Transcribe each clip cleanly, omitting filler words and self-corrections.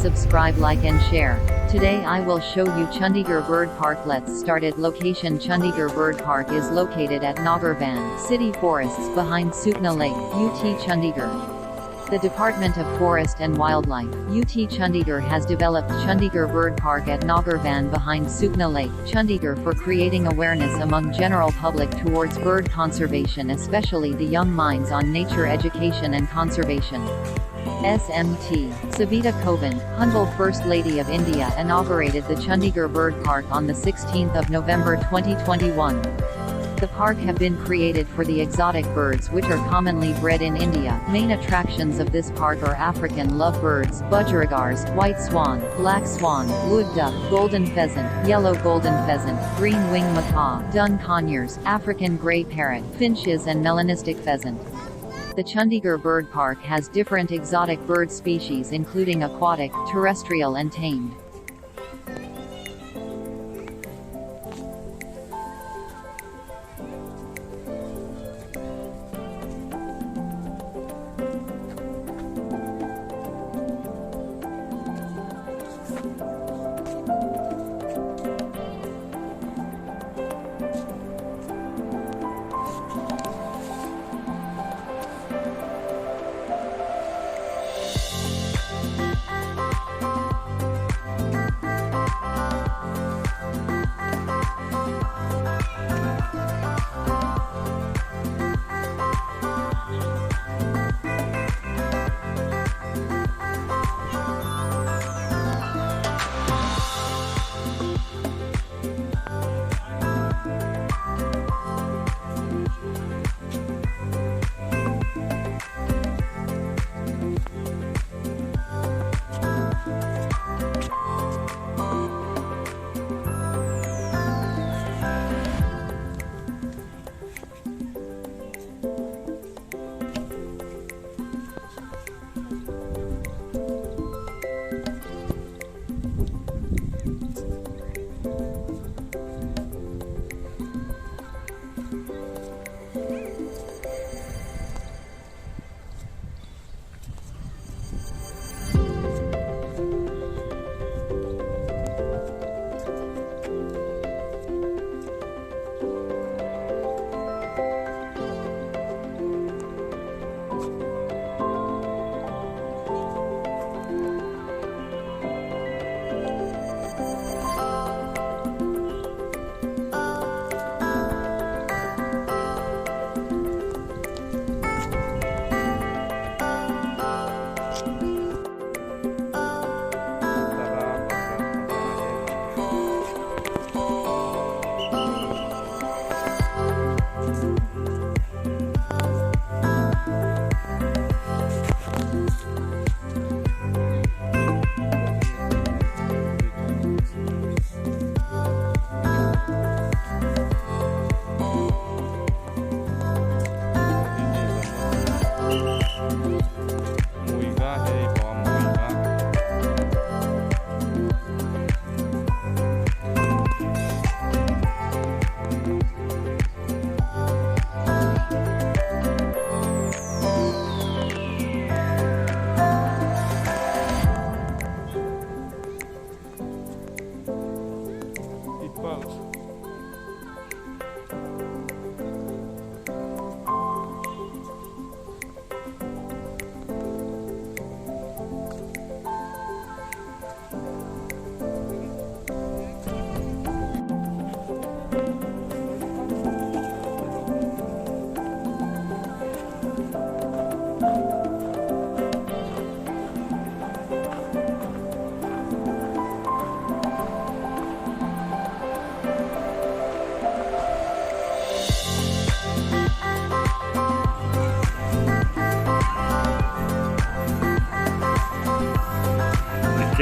subscribe, like and share. Today I will show you Chandigarh Bird Park. Let's start at location. Chandigarh Bird Park is located at Nagarvan City Forests behind Sukna Lake, UT Chandigarh. The Department of Forest and Wildlife, UT Chandigarh has developed Chandigarh Bird Park at Nagarvan behind Sukna Lake, Chandigarh for creating awareness among general public towards bird conservation, especially the young minds on nature education and conservation. SMT. Savita Kovind, Humble First Lady of India, inaugurated the Chandigarh Bird Park on the 16th of November 2021. The park have been created for the exotic birds which are commonly bred in India. Main attractions of this park are African lovebirds, budgerigars, white swan, black swan, wood duck, golden pheasant, yellow golden pheasant, green wing macaw, dun conures, African grey parrot, finches and melanistic pheasant. The Chandigarh Bird Park has different exotic bird species including aquatic, terrestrial and tamed.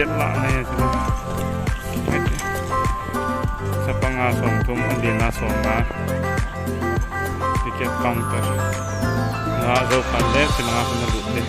tiket lah na yan sila. Sa pangasong tum hindi nasong na tiket counter. Ngazaw pande sila nga pinaluti.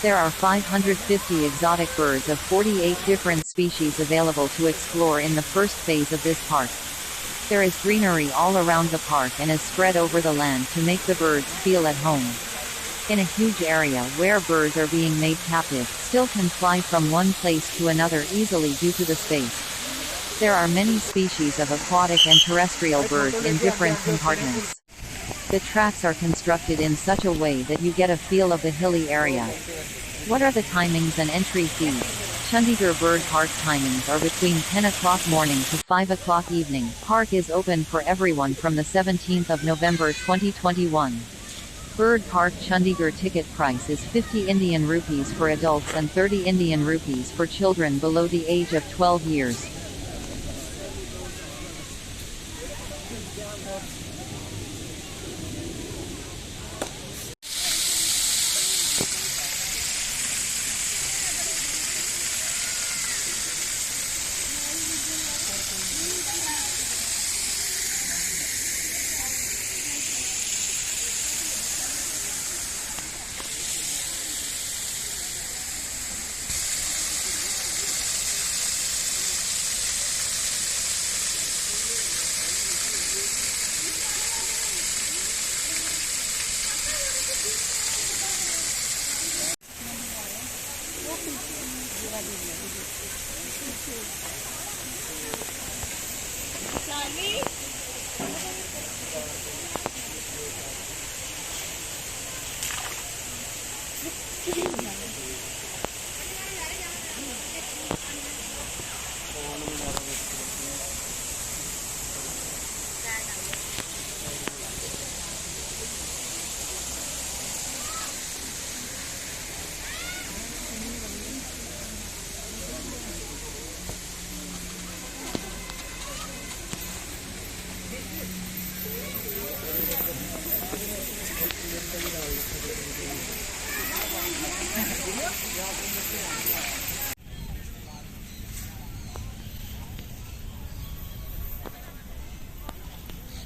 There are 550 exotic birds of 48 different species available to explore in the first phase of this park. There is greenery all around the park and is spread over the land to make the birds feel at home. In a huge area where birds are being made captive, still can fly from one place to another easily due to the space. There are many species of aquatic and terrestrial birds in different compartments. The tracks are constructed in such a way that you get a feel of the hilly area. What are the timings and entry fees? Chandigarh Bird Park timings are between 10 o'clock morning to 5 o'clock evening. Park is open for everyone from the 17th of November 2021. Bird Park Chandigarh ticket price is 50 Indian rupees for adults and 30 Indian rupees for children below the age of 12 years.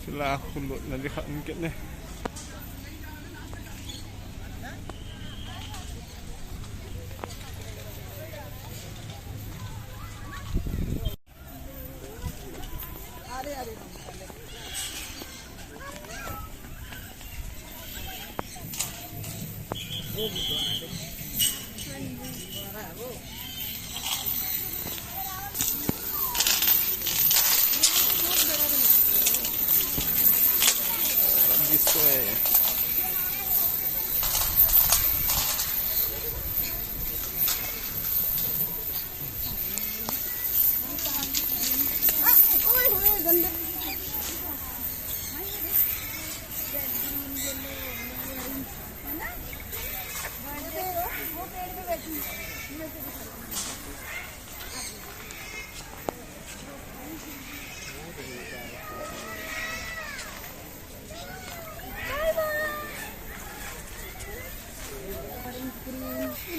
Sila kulot na diha mungkin nih. This way.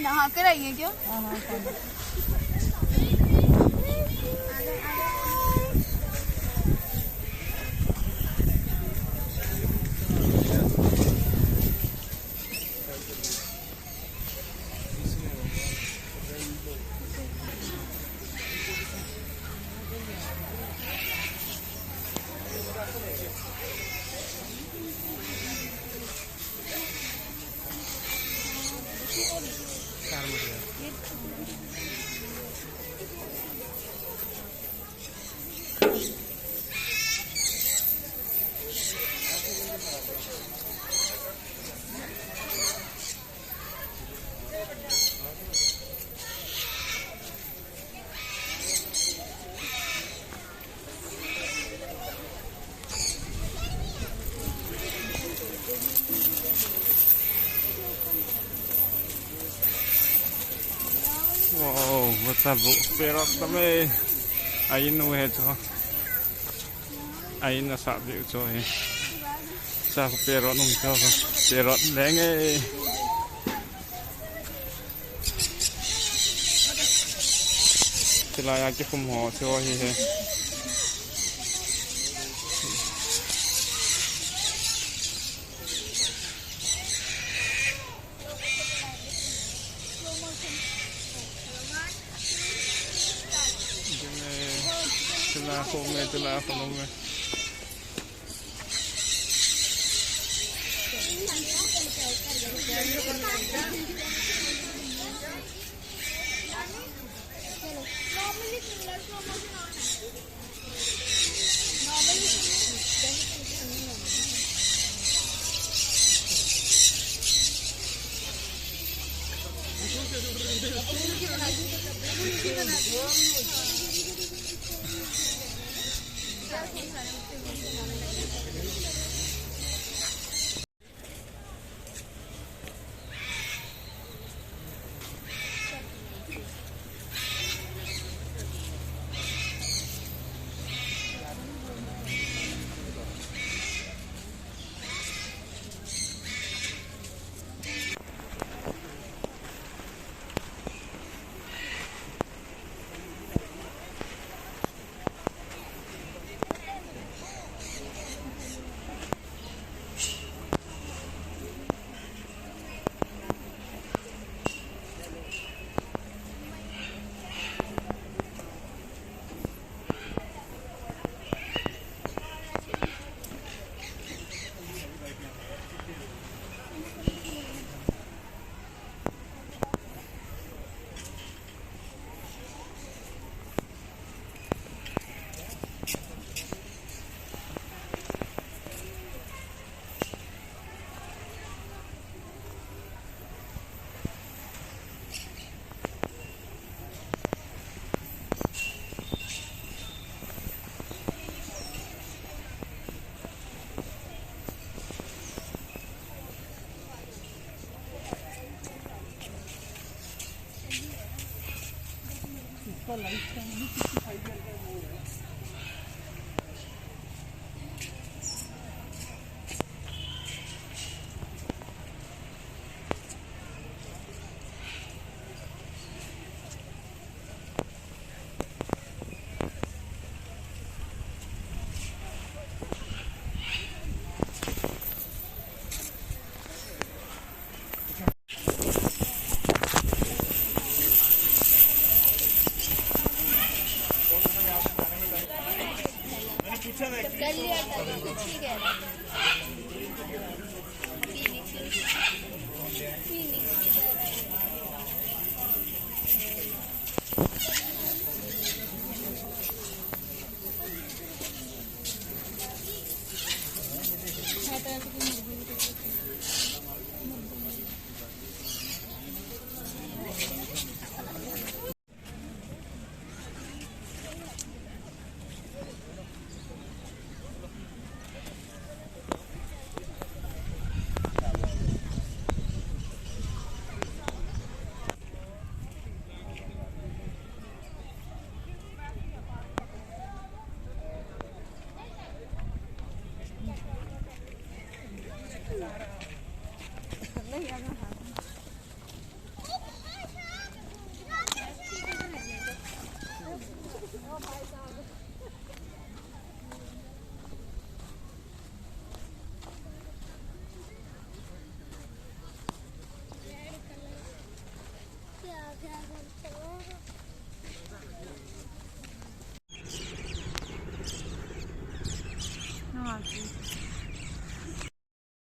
नहा कर आई है क्या? Wow, what's up? Pero kami ayun uhe cho. Ayun na sabi cho eh. Sa pero nung cho. Pero lenge. Sila yaki kumho cho hi he. telefono में